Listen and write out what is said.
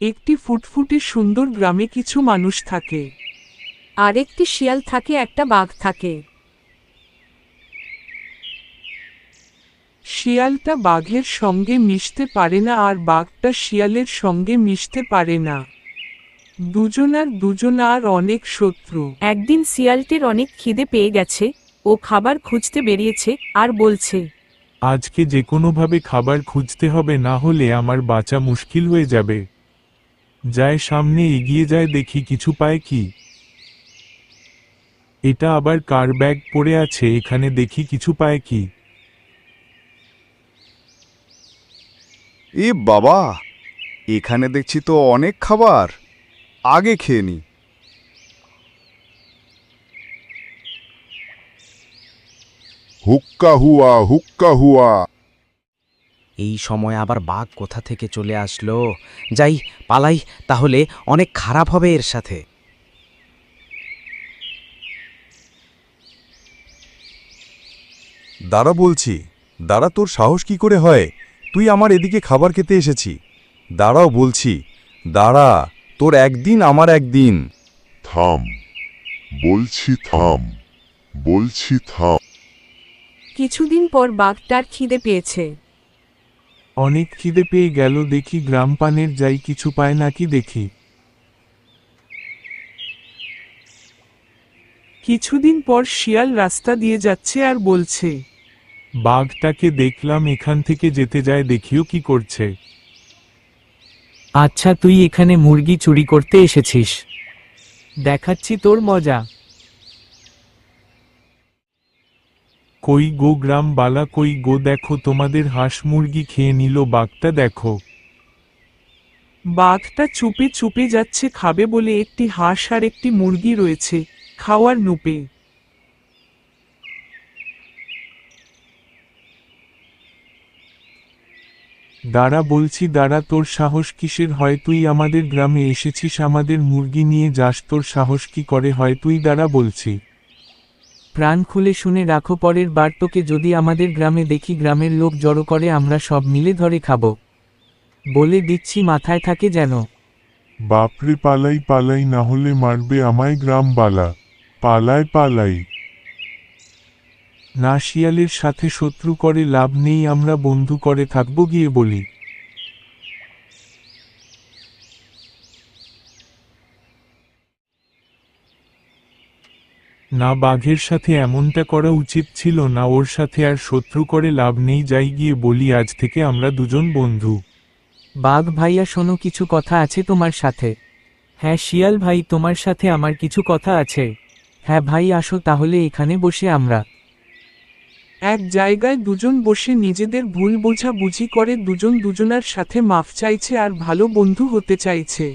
একটি ফুটফুটে সুন্দর গ্রামে কিছু মানুষ থাকে। আরেকটি শিয়াল থাকে, একটা বাঘ থাকে। শিয়ালটা বাঘের সঙ্গে মিশতে পারে না আর বাঘটা শিয়ালের সঙ্গে মিশতে পারে না। দুজনার অনেক শত্রু। একদিন শিয়ালটির অনেক খিদে পেয়ে গেছে, ও খাবার খুঁজতে বেরিয়েছে আর বলছে, আজকে যে কোনোভাবে খাবার খুঁজতে হবে, না হলে আমার বাঁচা মুশকিল হয়ে যাবে। যায় সামনে এগিয়ে যায়, দেখি কিছু পায় কি। এটা আবার কার ব্যাগ পড়ে আছে, এখানে দেখি কিছু পায় কি। এ বাবা, এখানে দেখছি তো অনেক খাবার, আগে খেয়ে নি। হুক্কা হুয়া হুক্কা হুয়া। এই সময় আবার বাঘ কোথা থেকে চলে আসলো? যাই, পালাই, তাহলে অনেক খারাপ হবে এর সাথে। দাঁড়া বলছি, দাঁড়া, তোর সাহস কি করে হয়? তুই আমার এদিকে খাবার খেতে এসেছি। দাঁড়াও বলছি, দাঁড়া, তোর একদিন আমার একদিন। থাম বলছি, থাম বলছি, থাম। কিছুদিন পর বাঘটার খিদে পেয়েছে। অনেক খিদে পেয়ে গেল, দেখি গ্রাম পানের যাই কিছু পায় নাকি দেখি। কিছুদিন পর শিয়াল রাস্তা দিয়ে যাচ্ছে আর বলছে, বাঘটাকে দেখলাম এখান থেকে যেতে যায়, দেখিও কি করছে। আচ্ছা, তুই এখানে মুরগি চুরি করতে এসেছিস? দেখাচ্ছি তোর মজা। কই গো গ্রাম বালা, কই গো, দেখো তোমাদের হাঁস মুরগি খেয়ে নিল বাঘটা, দেখো। বাঘটা চুপে চুপে যাচ্ছে খাবে বলে, একটি হাঁস আর একটি মুরগি রয়েছে খাওয়ার নুপে। দাঁড়া বলছি, দাঁড়া, তোর সাহস কিসের হয়? তুই আমাদের গ্রামে এসেছিস, আমাদের মুরগি নিয়ে যাস, তোর সাহস কি করে হয়? তুই দাঁড়া বলছি। প্রাণ খুলে শুনে রাখো, পরের বার তোকে যদি আমাদের গ্রামে দেখি, গ্রামের লোক জড়ো করে আমরা সব মিলে ধরে খাবো। বলে দিচ্ছি, মাথায় থাকে যেন। বাপরে, পালাই পালাই, না হলে মারবে আমায় গ্রাম বালা। পালাই পালাই। না, শিয়ালের সাথে শত্রু করে লাভ নেই, আমরা বন্ধু করে থাকবো, গিয়ে বলি। না, বাঘের সাথে এমনটা করা উচিত ছিল না, ওর সাথে আর শত্রু করে লাভ নেই, যাই গিয়ে বলি আজ থেকে আমরা দুজন বন্ধু। বাঘ ভাইয়া শোনো, কিছু কথা আছে তোমার সাথে। হ্যাঁ শিয়াল ভাই, তোমার সাথে আমার কিছু কথা আছে। হ্যাঁ ভাই, আসো তাহলে এখানে বসে আমরা। এক জায়গায় দুজন বসে নিজেদের ভুল বোঝাবুঝি করে, দুজন দুজনার সাথে মাফ চাইছে আর ভালো বন্ধু হতে চাইছে।